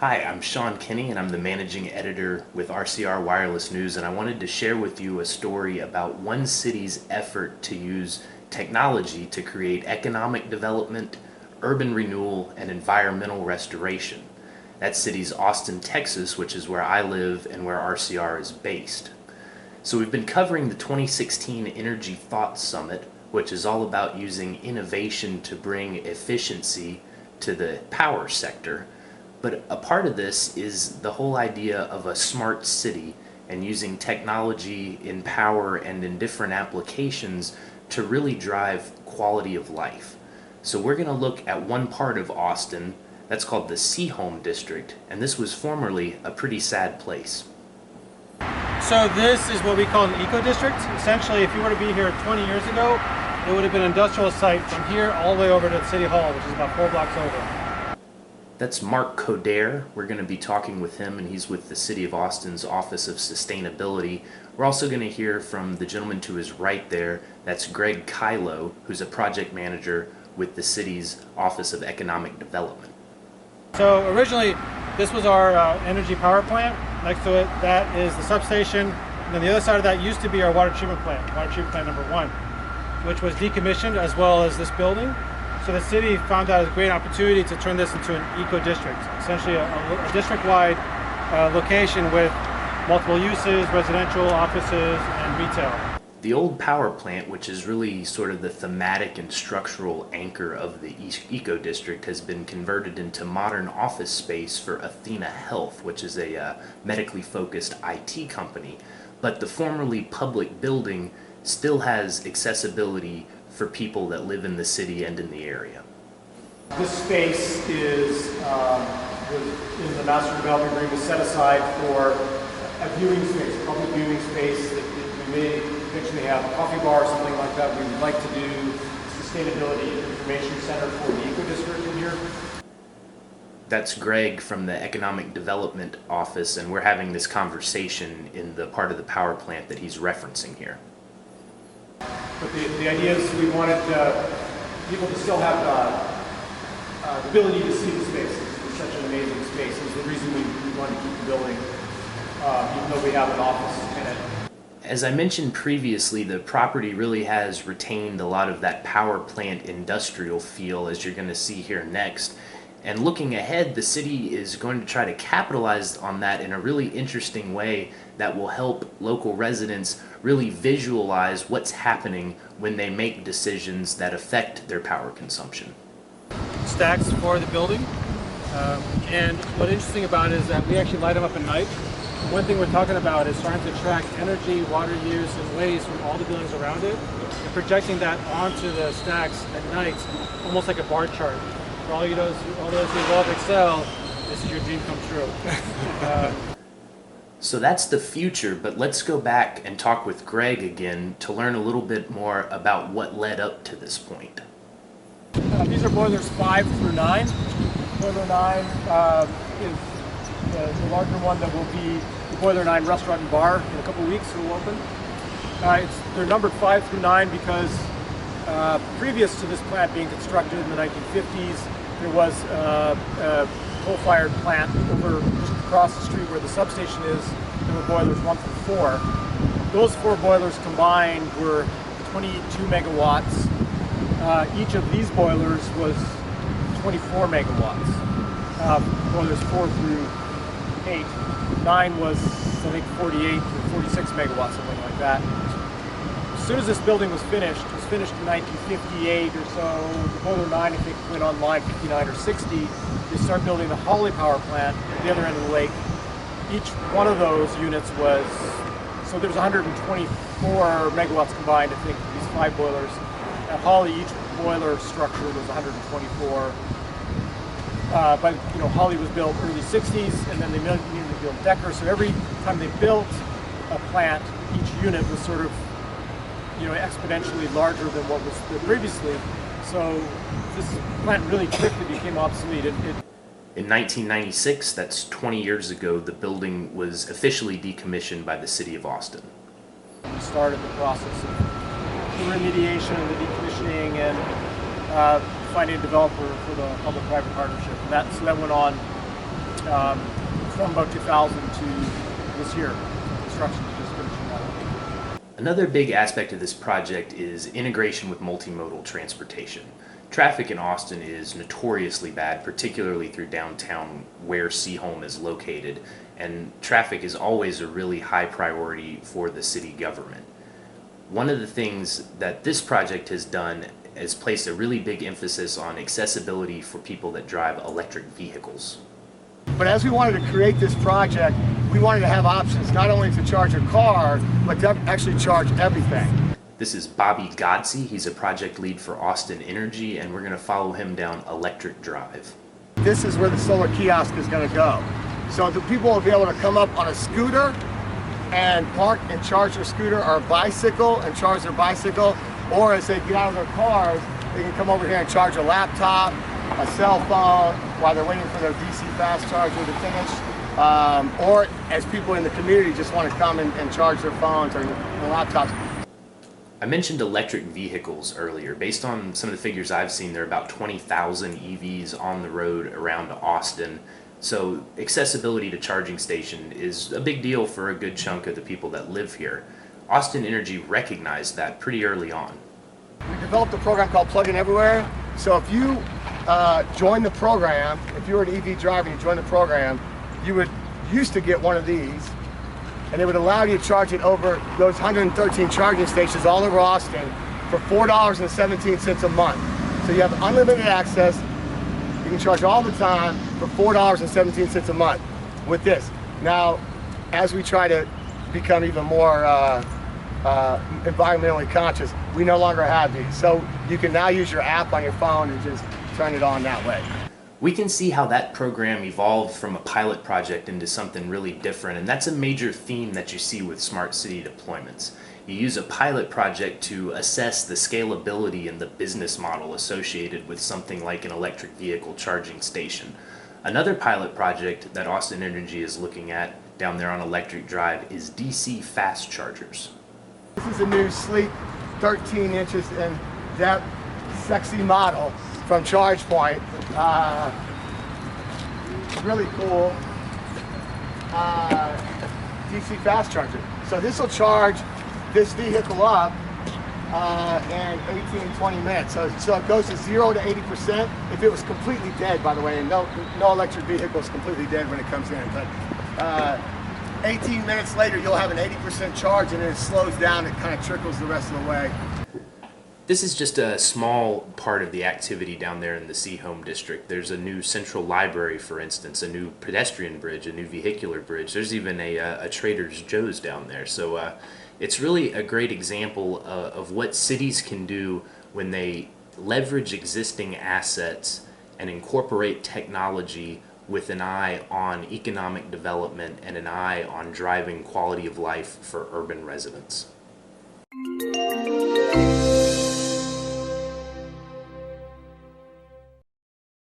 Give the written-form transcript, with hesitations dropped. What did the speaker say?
Hi, I'm Sean Kinney and I'm the managing editor with RCR Wireless News, and I wanted to share with you a story about one city's effort to use technology to create economic development, urban renewal, and environmental restoration. That city's Austin, Texas, which is where I live and where RCR is based. So we've been covering the 2016 Energy Thought Summit, which is all about using innovation to bring efficiency to the power sector. But a part of this is the whole idea of a smart city and using technology in power and in different applications to really drive quality of life. So we're going to look at one part of Austin that's called the Seaholm district, and this was formerly a pretty sad place. So this is what we call an eco-district. Essentially, if you were to be here 20 years ago, it would have been an industrial site from here all the way over to City Hall, which is about 4 blocks over. That's Mark Coderre. We're going to be talking with him, and he's with the City of Austin's Office of Sustainability. We're also going to hear from the gentleman to his right there. That's Greg Kylo, who's a project manager with the city's Office of Economic Development. So originally, this was our energy power plant. Next to it, that is the substation. And then the other side of that used to be our water treatment plant number 1, which was decommissioned, as well as this building. So the city found that as a great opportunity to turn this into an eco-district, essentially a district-wide location with multiple uses, residential, offices, and retail. The old power plant, which is really sort of the thematic and structural anchor of the eco-district, has been converted into modern office space for Athena Health, which is a medically focused IT company. But the formerly public building still has accessibility for people that live in the city and in the area. This space is in the master development agreement set aside for a viewing space, a public viewing space that we may eventually have a coffee bar or something like that. We would like to do sustainability information center for the eco-district in here. That's Greg from the Economic Development Office, and we're having this conversation in the part of the power plant that he's referencing here. But the idea is we wanted people to still have the ability to see the space. It's such an amazing space. It's the reason we wanted to keep the building, even though we have an office in it. As I mentioned previously, the property really has retained a lot of that power plant industrial feel, as you're going to see here next. And looking ahead, the city is going to try to capitalize on that in a really interesting way that will help local residents really visualize what's happening when they make decisions that affect their power consumption. Stacks for the building. And what's interesting about it is that we actually light them up at night. One thing we're talking about is trying to track energy, water use, and waste from all the buildings around it, and projecting that onto the stacks at night, almost like a bar chart. For all those who love Excel, this is your dream come true. So that's the future, but let's go back and talk with Greg again to learn a little bit more about what led up to this point. These are boilers 5 through 9. Boiler 9 is the larger one that will be the Boiler 9 restaurant and bar in a couple of weeks. It will open. They're numbered 5 through 9 because previous to this plant being constructed in the 1950s, there was a coal-fired plant over just across the street where the substation is. There were boilers 1 through 4. Those 4 boilers combined were 22 megawatts. Each of these boilers was 24 megawatts. Boilers 4 through 8. 9 was, I think, 48 or 46 megawatts, something like that. As soon as this building was finished, it was finished in 1958 or so, the Boiler 9 I think went online 59 or 60, they started building the Holly power plant at the other end of the lake. Each one of those units was, so there's 124 megawatts combined, I think, these 5 boilers. At Holly, each boiler structure was 124. But Holly was built early 60s, and then they needed to build Decker, so every time they built a plant, each unit was sort of exponentially larger than what was there previously. So this plant really quickly became obsolete. In 1996, that's 20 years ago, the building was officially decommissioned by the City of Austin. We started the process of the remediation and the decommissioning and finding a developer for the public-private partnership. And so that went on from about 2000 to this year. Construction is just finishing up. Another big aspect of this project is integration with multimodal transportation. Traffic in Austin is notoriously bad, particularly through downtown where Seaholm is located, and traffic is always a really high priority for the city government. One of the things that this project has done is placed a really big emphasis on accessibility for people that drive electric vehicles. But as we wanted to create this project, we wanted to have options not only to charge a car, but to actually charge everything. This is Bobby Godsey. He's a project lead for Austin Energy, and we're going to follow him down Electric Drive. This is where the solar kiosk is going to go. So the people will be able to come up on a scooter and park and charge their scooter, or a bicycle and charge their bicycle, or as they get out of their cars, they can come over here and charge a laptop, a cell phone, while they're waiting for their DC fast charger to finish. Or as people in the community just want to come and charge their phones or their laptops. I mentioned electric vehicles earlier. Based on some of the figures I've seen, there are about 20,000 EVs on the road around Austin. So accessibility to charging station is a big deal for a good chunk of the people that live here. Austin Energy recognized that pretty early on. We developed a program called Plug-in Everywhere. So if you join the program, if you were an EV driver and you joined the program, you would used to get one of these, and it would allow you to charge it over those 113 charging stations all over Austin for $4.17 a month. So you have unlimited access. You can charge all the time for $4.17 a month with this. Now, as we try to become even more environmentally conscious, we no longer have these. So you can now use your app on your phone and just turn it on that way. We can see how that program evolved from a pilot project into something really different, and that's a major theme that you see with smart city deployments. You use a pilot project to assess the scalability and the business model associated with something like an electric vehicle charging station. Another pilot project that Austin Energy is looking at down there on Electric Drive is DC fast chargers. This is a new sleek 13 inches in depth, sexy model from ChargePoint. Really cool DC fast charger. So this will charge this vehicle up in 18-20 minutes. So it goes to 0 to 80%. If it was completely dead, by the way, and no electric vehicle is completely dead when it comes in, but 18 minutes later you'll have an 80% charge, and then it slows down, it kind of trickles the rest of the way. This is just a small part of the activity down there in the Seaholm district. There's a new central library, for instance, a new pedestrian bridge, a new vehicular bridge. There's even a Trader Joe's down there. So it's really a great example of what cities can do when they leverage existing assets and incorporate technology with an eye on economic development and an eye on driving quality of life for urban residents.